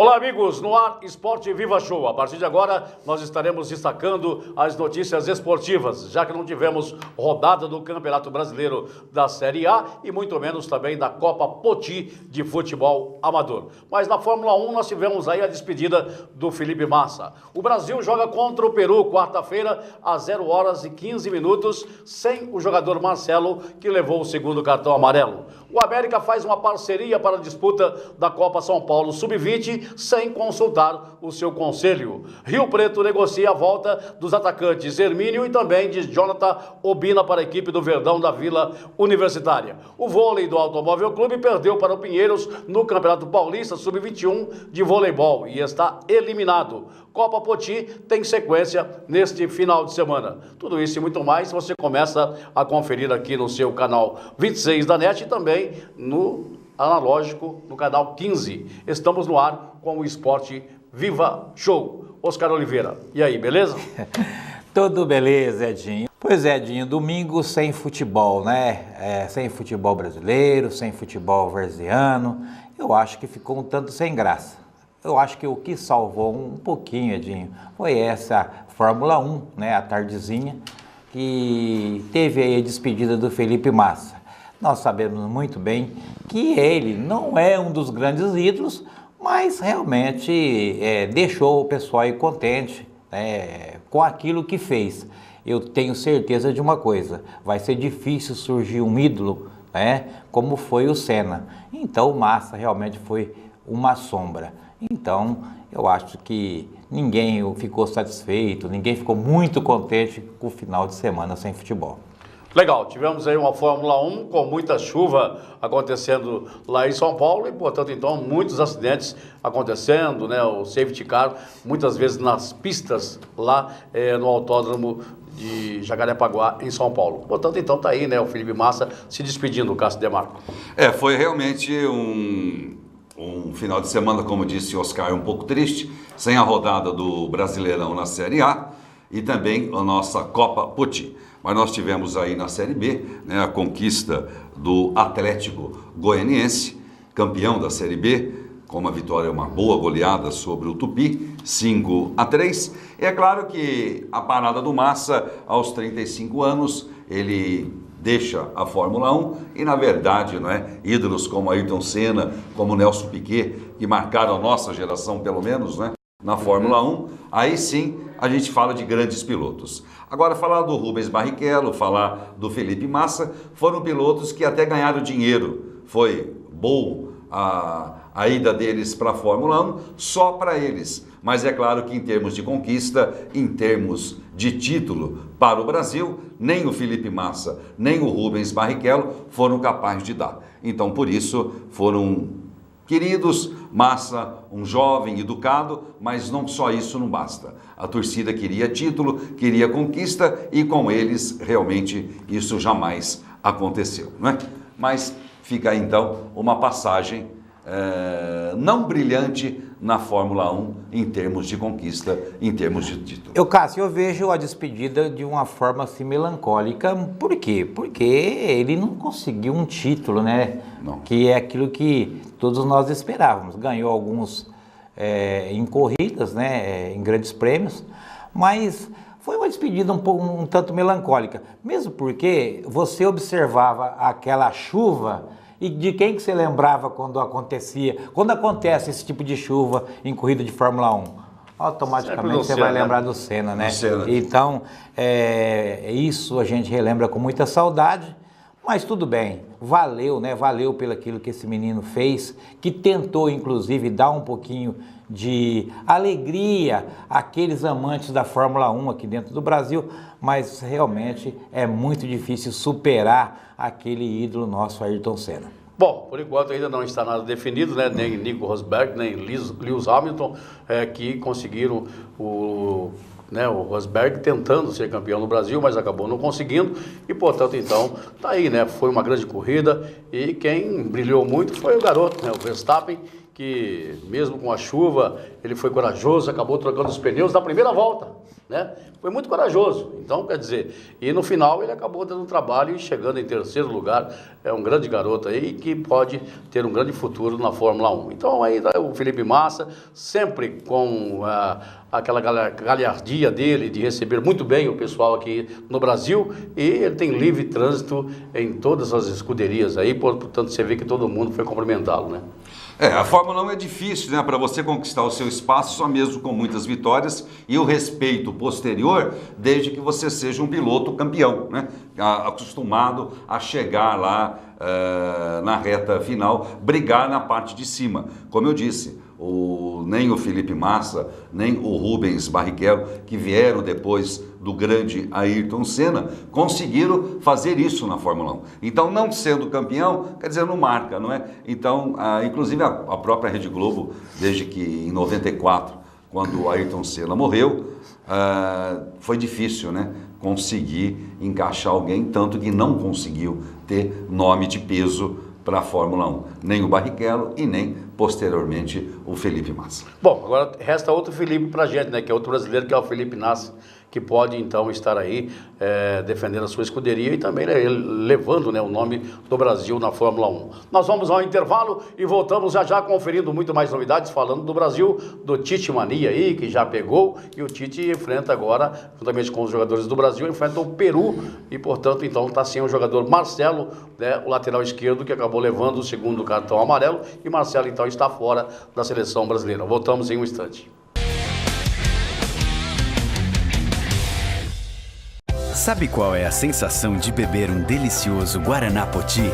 Olá amigos, no ar Esporte Viva Show. A partir de agora nós estaremos destacando as notícias esportivas, já que não tivemos rodada do Campeonato Brasileiro da Série A e muito menos também da Copa Poti de futebol amador. Mas na Fórmula 1 nós tivemos aí a despedida do Felipe Massa. O Brasil joga contra o Peru quarta-feira às 0h15 sem o jogador Marcelo, que levou o segundo cartão amarelo. O América faz uma parceria para a disputa da Copa São Paulo Sub-20 sem consultar o seu conselho. Rio Preto negocia a volta dos atacantes Hermínio e também de Jonathan Obina para a equipe do Verdão da Vila Universitária. O vôlei do Automóvel Clube perdeu para o Pinheiros no Campeonato Paulista Sub-21 de voleibol e está eliminado. Copa Poti tem sequência neste final de semana. Tudo isso e muito mais você começa a conferir aqui no seu canal 26 da NET e também no analógico, no canal 15. Estamos no ar com o Esporte Viva Show. Oscar Oliveira, e aí, beleza? Tudo beleza, Edinho. Pois é, Edinho, domingo sem futebol, né? Sem futebol brasileiro, sem futebol varziano. Eu acho que ficou um tanto sem graça. Eu acho que o que salvou um pouquinho, Edinho, foi essa Fórmula 1, né? A tardezinha, que teve aí a despedida do Felipe Massa. Nós sabemos muito bem que ele não é um dos grandes ídolos, mas realmente deixou o pessoal aí contente com aquilo que fez. Eu tenho certeza de uma coisa, vai ser difícil surgir um ídolo, como foi o Senna. Então o Massa realmente foi uma sombra. Então eu acho que ninguém ficou satisfeito, ninguém ficou muito contente com o final de semana sem futebol. Legal, tivemos aí uma Fórmula 1 com muita chuva acontecendo lá em São Paulo e, portanto, então, muitos acidentes acontecendo, né? O safety car, muitas vezes nas pistas lá no autódromo de Jacarepaguá, em São Paulo. Portanto, então, tá aí, né? O Felipe Massa se despedindo, Cássio Demarco. Foi realmente um final de semana, como disse Oscar, um pouco triste, sem a rodada do Brasileirão na Série A e também a nossa Copa Poti. Mas nós tivemos aí na Série B, né, a conquista do Atlético Goianiense, campeão da Série B, com uma vitória, uma boa goleada sobre o Tupi, 5-3. É claro que a parada do Massa, aos 35 anos, ele deixa a Fórmula 1 e, na verdade, ídolos como Ayrton Senna, como Nelson Piquet, que marcaram a nossa geração, pelo menos, na Fórmula 1, aí sim a gente fala de grandes pilotos. Agora, falar do Rubens Barrichello, falar do Felipe Massa, foram pilotos que até ganharam dinheiro. Foi bom a ida deles para a Fórmula 1, só para eles. Mas é claro que em termos de conquista, em termos de título para o Brasil, nem o Felipe Massa, nem o Rubens Barrichello foram capazes de dar. Então, por isso, foram queridos. Massa, um jovem educado, mas não só isso não basta. A torcida queria título, queria conquista e com eles realmente isso jamais aconteceu, Mas fica aí então uma passagem não brilhante na Fórmula 1 em termos de conquista, em termos de título. Cássio, eu vejo a despedida de uma forma assim melancólica. Por quê? Porque ele não conseguiu um título, Não. Que é aquilo que todos nós esperávamos. Ganhou alguns em corridas, em grandes prêmios, mas foi uma despedida um tanto melancólica. Mesmo porque você observava aquela chuva. E de quem que você lembrava quando acontece esse tipo de chuva em corrida de Fórmula 1? Automaticamente você vai lembrar do Senna, né? Então, isso a gente relembra com muita saudade, mas tudo bem, valeu, Valeu pelo aquilo que esse menino fez, que tentou, inclusive, dar um pouquinho de alegria àqueles amantes da Fórmula 1 aqui dentro do Brasil, mas realmente é muito difícil superar aquele ídolo nosso, Ayrton Senna. Bom, por enquanto ainda não está nada definido, nem Nico Rosberg, nem Lewis Hamilton, que conseguiram o Rosberg tentando ser campeão no Brasil, mas acabou não conseguindo e, portanto, então, tá aí, Foi uma grande corrida e quem brilhou muito foi o garoto, o Verstappen, que mesmo com a chuva, ele foi corajoso, acabou trocando os pneus na primeira volta, né? Foi muito corajoso. Então, quer dizer, e no final ele acabou dando um trabalho e chegando em terceiro lugar. É um grande garoto aí que pode ter um grande futuro na Fórmula 1. Então, aí o Felipe Massa, sempre com aquela galhardia dele de receber muito bem o pessoal aqui no Brasil, e ele tem livre trânsito em todas as escuderias aí, portanto você vê que todo mundo foi cumprimentá-lo, né? A Fórmula 1 é difícil, né? Para você conquistar o seu espaço, só mesmo com muitas vitórias e o respeito posterior, desde que você seja um piloto campeão, né? Acostumado a chegar lá na reta final, brigar na parte de cima. Como eu disse, nem o Felipe Massa, nem o Rubens Barrichello, que vieram depois do grande Ayrton Senna, conseguiram fazer isso na Fórmula 1. Então, não sendo campeão, quer dizer, não marca, não é? Então, inclusive a própria Rede Globo, desde que em 94, quando o Ayrton Senna morreu, foi difícil, né? Conseguir encaixar alguém, tanto que não conseguiu ter nome de peso para a Fórmula 1, nem o Barrichello e nem, posteriormente, o Felipe Massa. Bom, agora resta outro Felipe para a gente, né, que é outro brasileiro, que é o Felipe Nasser, que pode, então, estar aí defendendo a sua escuderia e também levando, né, o nome do Brasil na Fórmula 1. Nós vamos ao intervalo e voltamos já conferindo muito mais novidades, falando do Brasil, do Tite Mania aí, que já pegou, e o Tite enfrenta agora, juntamente com os jogadores do Brasil, enfrenta o Peru e, portanto, então, está sem o jogador Marcelo, né, o lateral esquerdo, que acabou levando o segundo cartão amarelo, e Marcelo, então, está fora da seleção brasileira. Voltamos em um instante. Sabe qual é a sensação de beber um delicioso Guaraná Poti?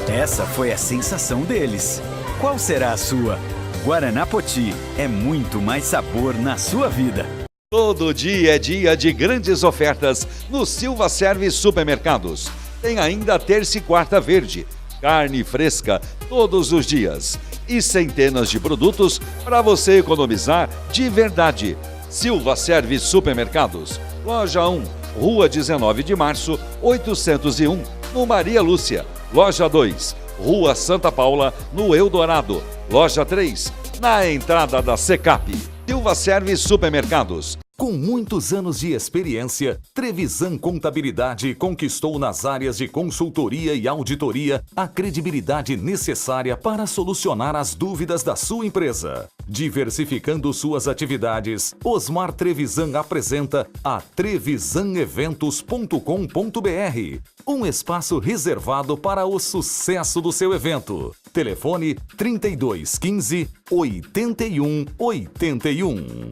Essa foi a sensação deles. Qual será a sua? Guaraná Poti é muito mais sabor na sua vida. Todo dia é dia de grandes ofertas no Silva Service Supermercados. Tem ainda terça e quarta verde, carne fresca todos os dias e centenas de produtos para você economizar de verdade. Silva Service Supermercados, Loja 1, Rua 19 de Março, 801, no Maria Lúcia. Loja 2, Rua Santa Paula, no Eldorado. Loja 3, na entrada da Secap. Silva Service Supermercados. Com muitos anos de experiência, Trevisan Contabilidade conquistou nas áreas de consultoria e auditoria a credibilidade necessária para solucionar as dúvidas da sua empresa. Diversificando suas atividades, Osmar Trevisan apresenta a trevisaneventos.com.br, um espaço reservado para o sucesso do seu evento. Telefone 3215 8181.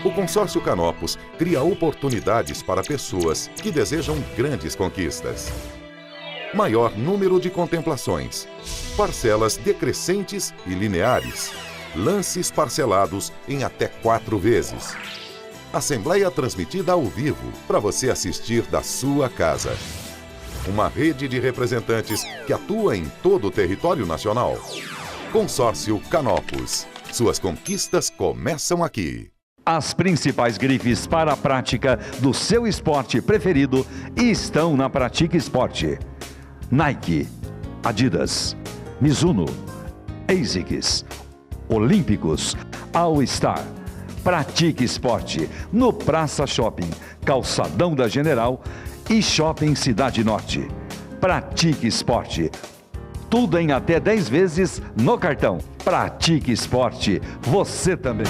O Consórcio Canopus cria oportunidades para pessoas que desejam grandes conquistas. Maior número de contemplações, parcelas decrescentes e lineares, lances parcelados em até 4 vezes. Assembleia transmitida ao vivo para você assistir da sua casa. Uma rede de representantes que atua em todo o território nacional. Consórcio Canopus. Suas conquistas começam aqui. As principais grifes para a prática do seu esporte preferido estão na Pratique Esporte. Nike, Adidas, Mizuno, ASICS, Olímpicos, All Star. Pratique Esporte no Praça Shopping, Calçadão da General e Shopping Cidade Norte. Pratique Esporte. Tudo em até 10 vezes no cartão. Pratique Esporte. Você também.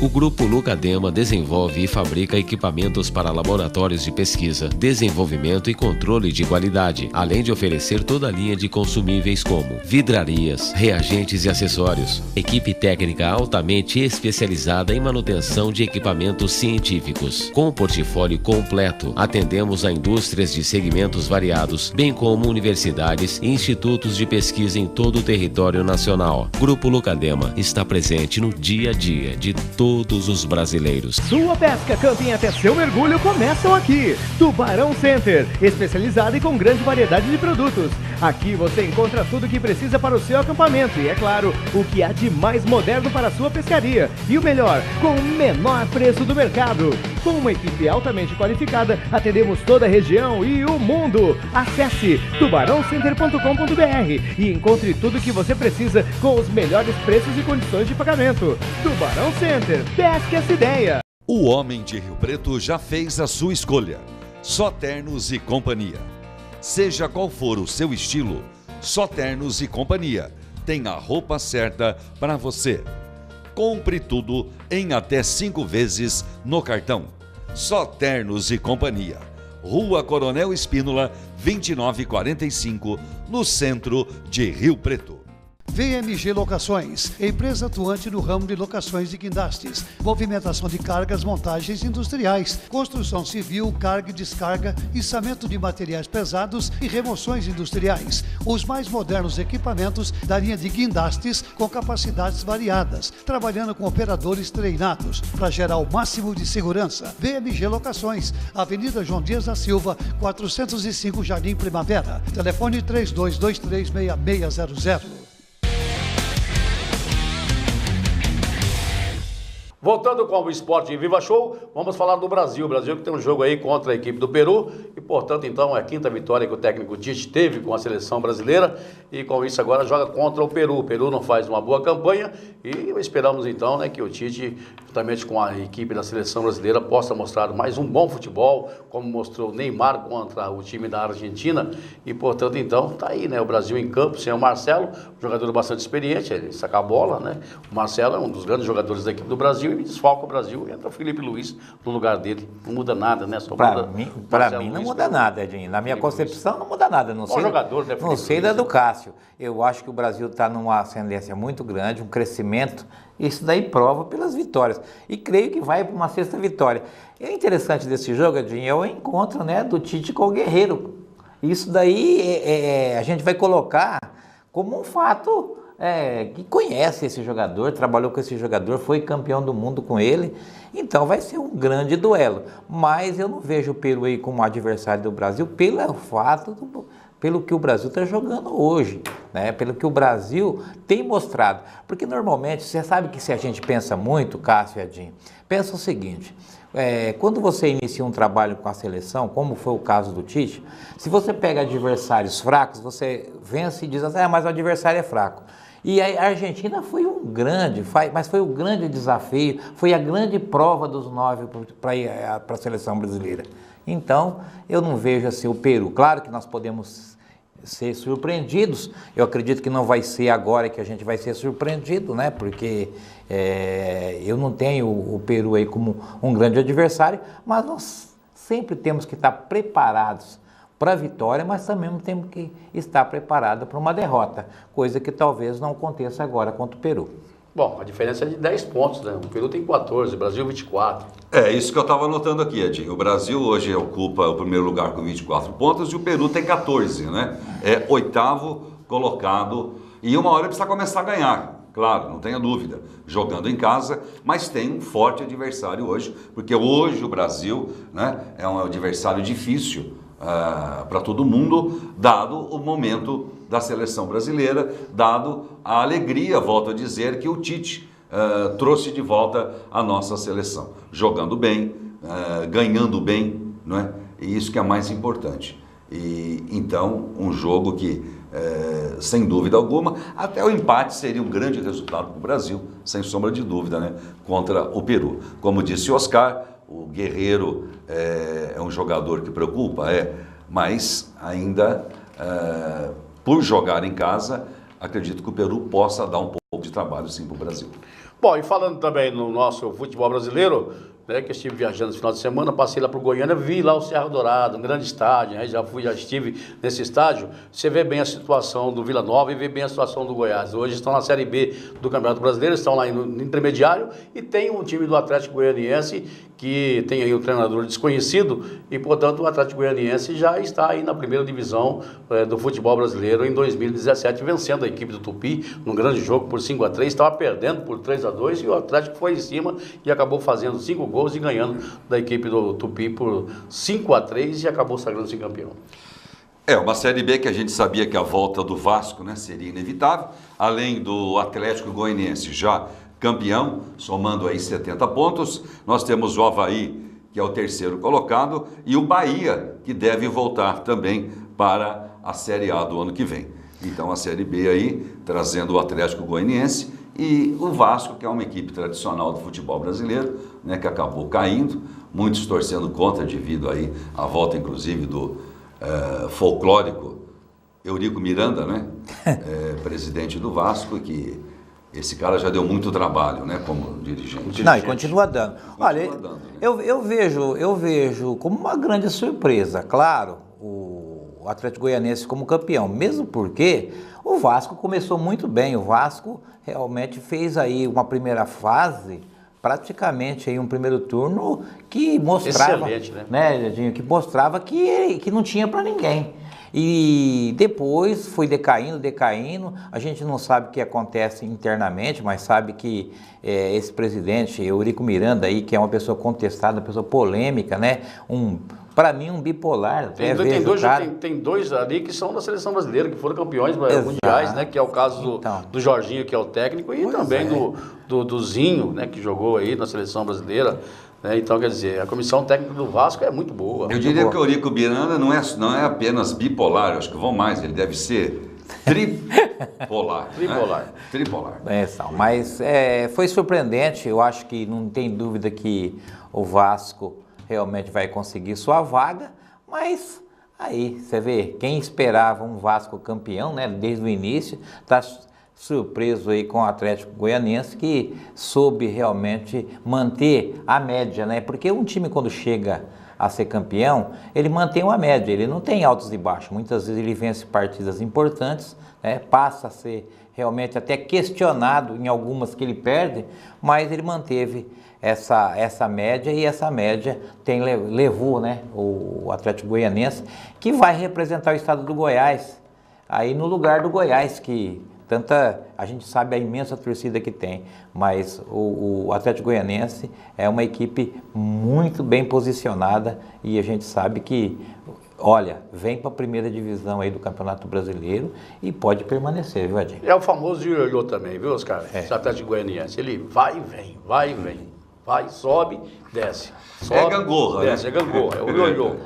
O Grupo Lucadema desenvolve e fabrica equipamentos para laboratórios de pesquisa, desenvolvimento e controle de qualidade, além de oferecer toda a linha de consumíveis como vidrarias, reagentes e acessórios. Equipe técnica altamente especializada em manutenção de equipamentos científicos. Com portfólio completo, atendemos a indústrias de segmentos variados, bem como universidades e institutos de pesquisa em todo o território nacional. Grupo Lucadema está presente no dia a dia de todos os brasileiros. Sua pesca, camping até seu mergulho começam aqui. Tubarão Center, especializado e com grande variedade de produtos. Aqui você encontra tudo o que precisa para o seu acampamento e, é claro, o que há de mais moderno para a sua pescaria. E o melhor, com o menor preço do mercado. Com uma equipe altamente qualificada, atendemos toda a região e o mundo. Acesse tubarãocenter.com.br e encontre tudo o que você precisa com os melhores preços e condições de pagamento. Tubarão Center, pesque essa ideia. O homem de Rio Preto já fez a sua escolha. Só Ternos e Companhia. Seja qual for o seu estilo, Só Ternos e Companhia tem a roupa certa para você. Compre tudo em até 5 vezes no cartão. Só Ternos e Companhia. Rua Coronel Espínola, 2945, no centro de Rio Preto. VMG Locações, empresa atuante no ramo de locações de guindastes, movimentação de cargas, montagens industriais, construção civil, carga e descarga, içamento de materiais pesados e remoções industriais. Os mais modernos equipamentos da linha de guindastes com capacidades variadas, trabalhando com operadores treinados para gerar o máximo de segurança. VMG Locações, Avenida João Dias da Silva, 405 Jardim Primavera. Telefone 32236600. Voltando com o Esporte Viva Show, vamos falar do Brasil. O Brasil que tem um jogo aí contra a equipe do Peru e, portanto, então, é a 5ª vitória que o técnico Tite teve com a seleção brasileira e, com isso, agora joga contra o Peru. O Peru não faz uma boa campanha e esperamos, então, né, que o Tite, juntamente com a equipe da seleção brasileira, possa mostrar mais um bom futebol, como mostrou o Neymar contra o time da Argentina e, portanto, então, tá aí, né, o Brasil em campo, sem o Marcelo, um jogador bastante experiente, ele saca a bola, né, o Marcelo é um dos grandes jogadores da equipe do Brasil e desfalca o Brasil, entra o Felipe Luiz no lugar dele. Não muda nada, né? Para mim não muda nada, Edinho. Na minha concepção não muda nada. Não sei, jogador, né, não sei da do Cássio. Eu acho que o Brasil está numa ascendência muito grande, um crescimento. Isso daí prova pelas vitórias. E creio que vai para uma 6ª vitória. E o interessante desse jogo, Edinho, é o encontro, né, do Tite com o Guerreiro. Isso daí a gente vai colocar como um fato... que conhece esse jogador, trabalhou com esse jogador, foi campeão do mundo com ele, então vai ser um grande duelo. Mas eu não vejo o Peru aí como adversário do Brasil pelo que o Brasil está jogando hoje, né? Pelo que o Brasil tem mostrado. Porque normalmente, você sabe que se a gente pensa muito, Cássio e Edinho, pensa o seguinte... quando você inicia um trabalho com a seleção, como foi o caso do Tite, se você pega adversários fracos, você vence e diz assim, mas o adversário é fraco. E a Argentina foi mas foi o grande desafio, foi a grande prova dos 9 para ir para a seleção brasileira. Então, eu não vejo assim o Peru. Claro que nós podemos ser surpreendidos, eu acredito que não vai ser agora que a gente vai ser surpreendido, né? Porque eu não tenho o Peru aí como um grande adversário, mas nós sempre temos que estar preparados para a vitória, mas também temos que estar preparados para uma derrota, coisa que talvez não aconteça agora contra o Peru. Bom, a diferença é de 10 pontos, né? O Peru tem 14, o Brasil 24. É isso que eu estava anotando aqui, Edinho. O Brasil hoje ocupa o primeiro lugar com 24 pontos e o Peru tem 14, né? É 8º colocado e uma hora precisa começar a ganhar. Claro, não tenha dúvida, jogando em casa, mas tem um forte adversário hoje, porque hoje o Brasil, né, é um adversário difícil para todo mundo, dado o momento da seleção brasileira, dado a alegria, volto a dizer, que o Tite trouxe de volta a nossa seleção, jogando bem, ganhando bem, não é? E isso que é mais importante. E então, um jogo que, sem dúvida alguma, até o empate seria um grande resultado para o Brasil, sem sombra de dúvida, né? Contra o Peru. Como disse o Oscar, o Guerreiro é um jogador que preocupa, mas ainda, por jogar em casa, acredito que o Peru possa dar um pouco de trabalho, sim, para o Brasil. Bom, e falando também no nosso futebol brasileiro, né, que eu estive viajando esse final de semana, passei lá para o Goiânia, vi lá o Cerro Dourado, um grande estádio, né, já estive nesse estádio, você vê bem a situação do Vila Nova e vê bem a situação do Goiás. Hoje estão na Série B do Campeonato Brasileiro, estão lá no intermediário e tem um time do Atlético Goianiense que tem aí um treinador desconhecido e, portanto, o Atlético Goianiense já está aí na primeira divisão do futebol brasileiro em 2017, vencendo a equipe do Tupi num grande jogo por 5-3, estava perdendo por 3-2 e o Atlético foi em cima e acabou fazendo 5 gols e ganhando da equipe do Tupi por 5-3 e acabou sagrando-se campeão. É uma Série B que a gente sabia que a volta do Vasco, né, seria inevitável, além do Atlético Goianiense já campeão, somando aí 70 pontos. Nós temos o Avaí, que é o terceiro colocado, e o Bahia, que deve voltar também para a Série A do ano que vem. Então a Série B aí, trazendo o Atlético Goianiense e o Vasco, que é uma equipe tradicional do futebol brasileiro, né, que acabou caindo, muitos torcendo contra devido aí à volta, inclusive, do folclórico Eurico Miranda, né, presidente do Vasco, que esse cara já deu muito trabalho, né, como dirigente. Não, e continua dando. Olha, dando, né? eu vejo como uma grande surpresa, claro, o Atlético Goianiense como campeão, mesmo porque o Vasco começou muito bem. O Vasco realmente fez aí uma primeira fase, praticamente aí um primeiro turno que mostrava, excelente, né, Edinho, que mostrava que não tinha para ninguém. E depois foi decaindo, a gente não sabe o que acontece internamente, mas sabe que esse presidente, Eurico Miranda aí, que é uma pessoa contestada, uma pessoa polêmica, né, para mim um bipolar. Tem dois ali que são da seleção brasileira, que foram campeões mundiais, né, que é o caso do Jorginho, que é o técnico, e também do Zinho, né, que jogou aí na seleção brasileira. Então, quer dizer, a comissão técnica do Vasco é muito boa. Eu diria que o Eurico Miranda não é apenas bipolar, eu acho que vão mais, ele deve ser tripolar. Tripolar. Mas foi surpreendente, eu acho que não tem dúvida que o Vasco realmente vai conseguir sua vaga, mas aí, você vê, quem esperava um Vasco campeão, né, desde o início, está surpreso aí com o Atlético Goianiense, que soube realmente manter a média, né? Porque um time, quando chega a ser campeão, ele mantém uma média, ele não tem altos e baixos. Muitas vezes ele vence partidas importantes, né? Passa a ser realmente até questionado em algumas que ele perde, mas ele manteve essa média, e essa média levou, né, o Atlético Goianiense, que vai representar o estado do Goiás, aí no lugar do Goiás, que a gente sabe a imensa torcida que tem, mas o Atlético Goianiense é uma equipe muito bem posicionada, e a gente sabe que, olha, vem para a primeira divisão aí do Campeonato Brasileiro e pode permanecer, viu, Adinho? É o famoso ioiô também, viu, Oscar? Esse Atlético Goianiense, ele vai e vem, vai, sobe, desce. Sobe, gangorra, desce, né? É gangorra, é o ioiô.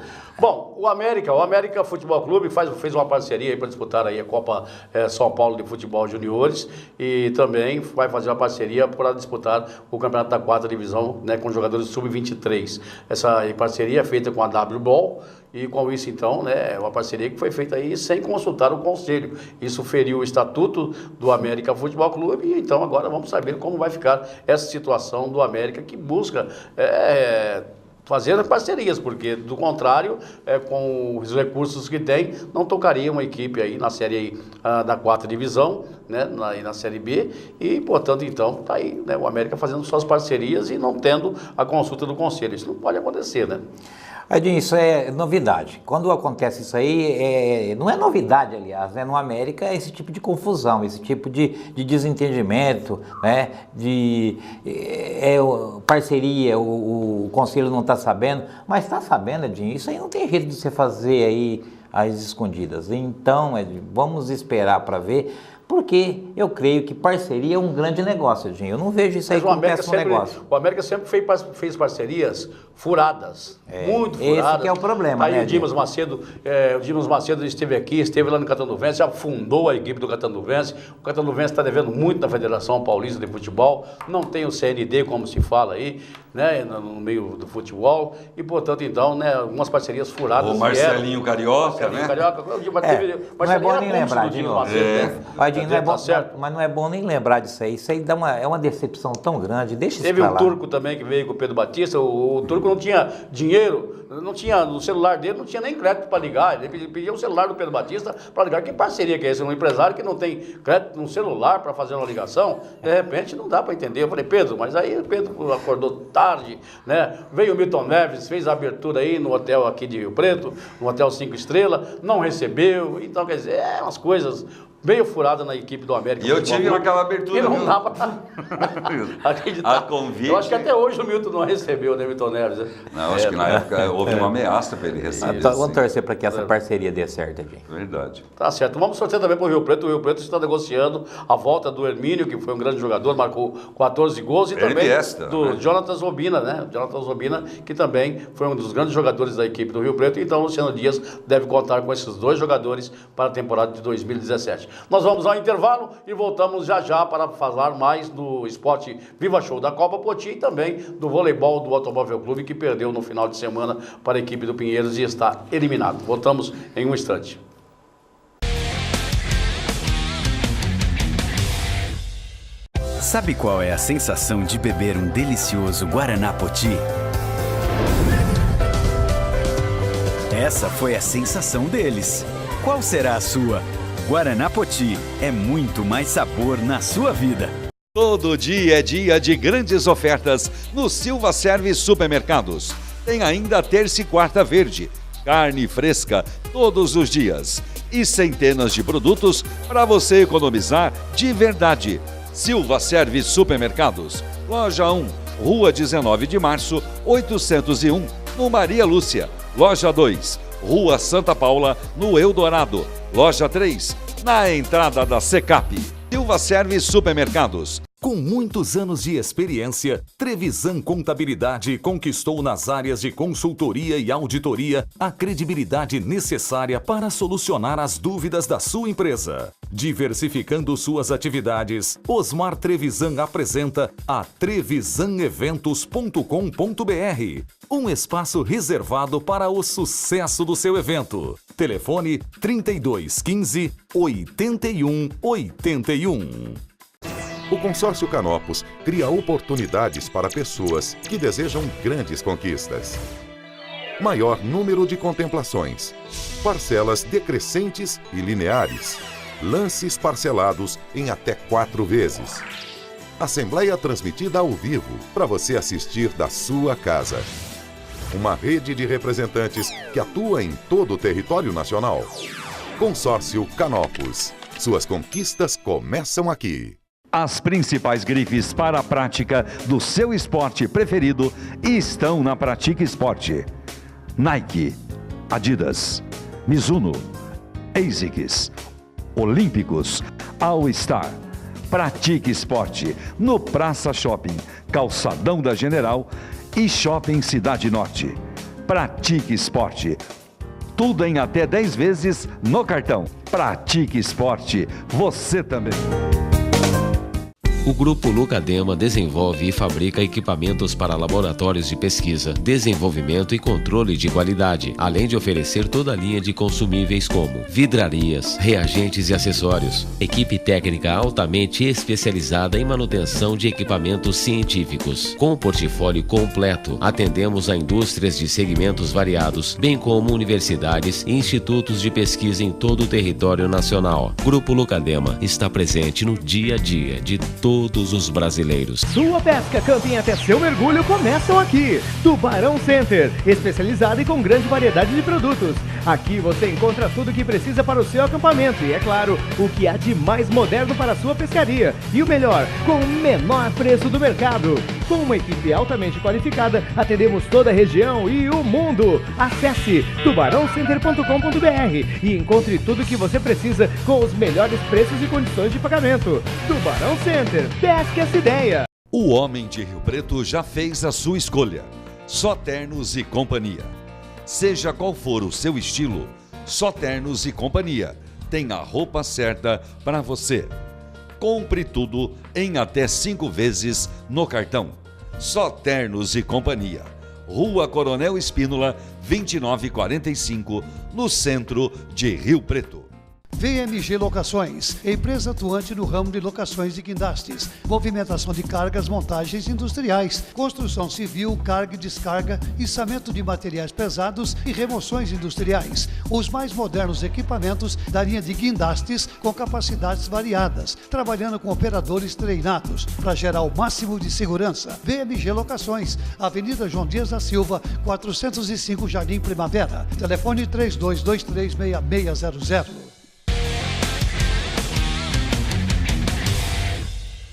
Bom, o América Futebol Clube fez uma parceria aí para disputar aí a Copa São Paulo de Futebol Juniores, e também vai fazer uma parceria para disputar o Campeonato da 4ª Divisão, né, com jogadores sub-23. Essa parceria é feita com a WBOL, e com isso, então, né, é uma parceria que foi feita aí sem consultar o Conselho. Isso feriu o estatuto do América Futebol Clube, e então agora vamos saber como vai ficar essa situação do América, que busca fazendo parcerias, porque do contrário, com os recursos que tem, não tocaria uma equipe aí na série da 4ª Divisão, né, na Série B, e portanto então tá aí, né, o América fazendo suas parcerias e não tendo a consulta do Conselho. Isso não pode acontecer, né? Edinho, isso é novidade. Quando acontece isso aí, não é novidade, aliás, né? No América é esse tipo de confusão, esse tipo de desentendimento, né? Parceria, o Conselho não está sabendo, mas está sabendo, Edinho, isso aí não tem jeito de você fazer aí às escondidas. Então, Edinho, vamos esperar para ver, porque eu creio que parceria é um grande negócio, Edinho. Eu não vejo isso aí como péssimo negócio. O América sempre fez parcerias furadas, muito furadas. Esse que é o problema, aí né, o Dimas Macedo esteve aqui, esteve lá no Catanduvense, afundou a equipe do Catanduvense. O Catanduvense está devendo muito na Federação Paulista de Futebol, não tem o CND, como se fala aí, né, no meio do futebol, e portanto, então, né, algumas parcerias furadas. O Marcelinho Carioca, né? Não é bom nem lembrar, Edinho. Mas não é bom nem lembrar disso aí. Isso aí é uma decepção tão grande. Deixa Teve um turco também que veio com o Pedro Batista. O turco não tinha dinheiro, não tinha no celular dele, não tinha nem crédito para ligar. Ele pedia o celular do Pedro Batista para ligar. Que parceria que é essa? Um empresário que não tem crédito no celular para fazer uma ligação, de repente não dá para entender. Eu falei, Pedro, mas aí o Pedro acordou tarde, né? Veio o Milton Neves, fez a abertura aí no hotel aqui de Rio Preto, no Hotel 5 Estrelas, não recebeu. Então, quer dizer, umas coisas meio furada na equipe do América. E eu tive naquela abertura. E não dá pra acreditar. A convite. Eu acho que até hoje o Milton não recebeu, né, Milton Neves? Não, acho que na época houve uma ameaça para ele receber. Vamos torcer para que essa parceria dê certo aqui. Verdade. Tá certo. Vamos torcer também para o Rio Preto. O Rio Preto está negociando a volta do Hermínio, que foi um grande jogador, marcou 14 gols, e também do Jonatas Robina, né? Jonatas Robina, que também foi um dos grandes jogadores da equipe do Rio Preto. Então, o Luciano Dias deve contar com esses dois jogadores para a temporada de 2017. Nós vamos ao intervalo e voltamos já para falar mais do Esporte Viva Show da Copa Poti e também do voleibol do Automóvel Clube, que perdeu no final de semana para a equipe do Pinheiros e está eliminado. Voltamos em um instante. Sabe qual é a sensação de beber um delicioso Guaraná Poti? Essa foi a sensação deles. Qual será a sua? Guaraná Poti é muito mais sabor na sua vida. Todo dia é dia de grandes ofertas no Silva Service Supermercados. Tem ainda terça e quarta verde, carne fresca todos os dias e centenas de produtos para você economizar de verdade. Silva Service Supermercados, Loja 1, Rua 19 de Março, 801, no Maria Lúcia. Loja 2, Rua Santa Paula, no Eldorado. Loja 3, na entrada da Secap. Silva Service Supermercados. Com muitos anos de experiência, Trevisan Contabilidade conquistou nas áreas de consultoria e auditoria a credibilidade necessária para solucionar as dúvidas da sua empresa. Diversificando suas atividades, Osmar Trevisan apresenta a trevisaneventos.com.br, um espaço reservado para o sucesso do seu evento. Telefone 3215 8181. O Consórcio Canopus cria oportunidades para pessoas que desejam grandes conquistas. Maior número de contemplações, parcelas decrescentes e lineares, lances parcelados em até 4 vezes. Assembleia transmitida ao vivo para você assistir da sua casa. Uma rede de representantes que atua em todo o território nacional. Consórcio Canopus. Suas conquistas começam aqui. As principais grifes para a prática do seu esporte preferido estão na Pratique Esporte. Nike, Adidas, Mizuno, ASICS, Olímpicos, All Star. Pratique Esporte no Praça Shopping, Calçadão da General e Shopping Cidade Norte. Pratique Esporte. Tudo em até 10 vezes no cartão. Pratique Esporte. Você também. O Grupo Lucadema desenvolve e fabrica equipamentos para laboratórios de pesquisa, desenvolvimento e controle de qualidade, além de oferecer toda a linha de consumíveis como vidrarias, reagentes e acessórios. Equipe técnica altamente especializada em manutenção de equipamentos científicos. Com um portfólio completo, atendemos a indústrias de segmentos variados, bem como universidades e institutos de pesquisa em todo o território nacional. Grupo Lucadema está presente no dia a dia de todos os brasileiros. Sua pesca, camping até seu mergulho começam aqui. Tubarão Center, especializado e com grande variedade de produtos. Aqui você encontra tudo o que precisa para o seu acampamento e, é claro, o que há de mais moderno para a sua pescaria. E o melhor, com o menor preço do mercado. Com uma equipe altamente qualificada, atendemos toda a região e o mundo. Acesse tubarãocenter.com.br e encontre tudo o que você precisa com os melhores preços e condições de pagamento. Tubarão Center, pesque essa ideia. O homem de Rio Preto já fez a sua escolha. Só Ternos e Companhia. Seja qual for o seu estilo, Só Ternos e Companhia tem a roupa certa para você. Compre tudo em até 5 vezes no cartão. Só Ternos e Companhia. Rua Coronel Espínola, 2945, no centro de Rio Preto. VMG Locações, empresa atuante no ramo de locações de guindastes, movimentação de cargas, montagens industriais, construção civil, carga e descarga, içamento de materiais pesados e remoções industriais. Os mais modernos equipamentos da linha de guindastes com capacidades variadas, trabalhando com operadores treinados para gerar o máximo de segurança. VMG Locações, Avenida João Dias da Silva, 405 Jardim Primavera. Telefone 32236600.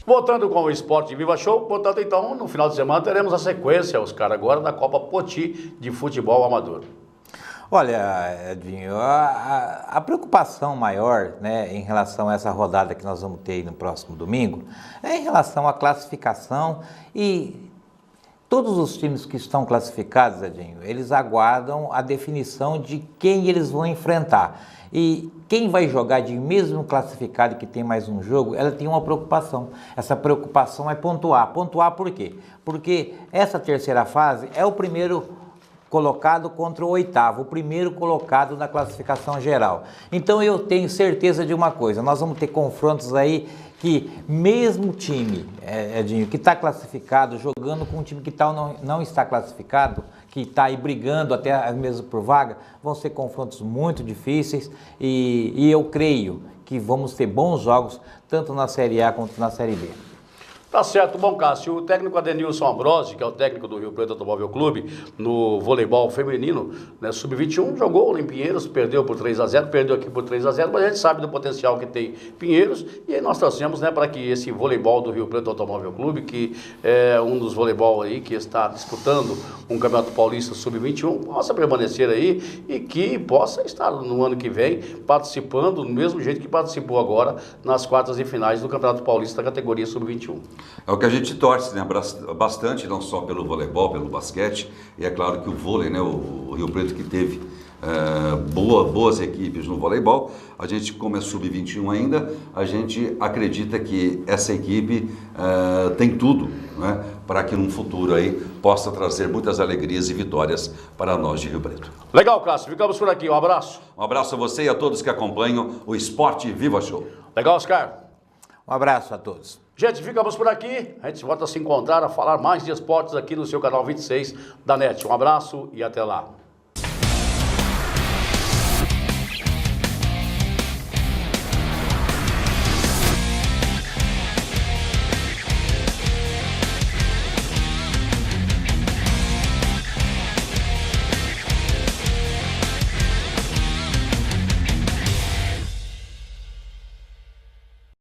Voltando com o Esporte Viva Show, portanto, então, no final de semana teremos a sequência, Oscar, agora da Copa Poti de futebol amador. Olha, Edinho, a preocupação maior, né, em relação a essa rodada que nós vamos ter no próximo domingo é em relação à classificação, e todos os times que estão classificados, Edinho, eles aguardam a definição de quem eles vão enfrentar. E quem vai jogar de mesmo classificado que tem mais um jogo, ela tem uma preocupação. Essa preocupação é pontuar. Pontuar por quê? Porque essa terceira fase é o primeiro colocado contra o oitavo, o primeiro colocado na classificação geral. Então eu tenho certeza de uma coisa, nós vamos ter confrontos aí que mesmo time, Edinho, que está classificado, jogando com um time que não está classificado, que está aí brigando até mesmo por vaga, vão ser confrontos muito difíceis e eu creio que vamos ter bons jogos tanto na Série A quanto na Série B. Tá certo. Bom, Cássio, o técnico Adenilson Ambrosi, que é o técnico do Rio Preto Automóvel Clube, no voleibol feminino, né, sub-21, jogou lá em Pinheiros, perdeu por 3-0, perdeu aqui por 3-0, mas a gente sabe do potencial que tem Pinheiros, e aí nós torcemos, né, para que esse voleibol do Rio Preto Automóvel Clube, que é um dos voleibol aí que está disputando um Campeonato Paulista sub-21, possa permanecer aí e que possa estar no ano que vem participando do mesmo jeito que participou agora nas quartas e finais do Campeonato Paulista da categoria sub-21. É o que a gente torce, né, bastante, não só pelo voleibol, pelo basquete, e é claro que o vôlei, né, o Rio Preto que teve boas equipes no voleibol, a gente, como é sub-21 ainda, a gente acredita que essa equipe tem tudo, né, para que num futuro aí possa trazer muitas alegrias e vitórias para nós de Rio Preto. Legal, Cássio, ficamos por aqui, um abraço. Um abraço a você e a todos que acompanham o Esporte Viva Show. Legal, Oscar. Um abraço a todos. Gente, ficamos por aqui. A gente volta a se encontrar, a falar mais de esportes aqui no seu canal 26 da NET. Um abraço e até lá.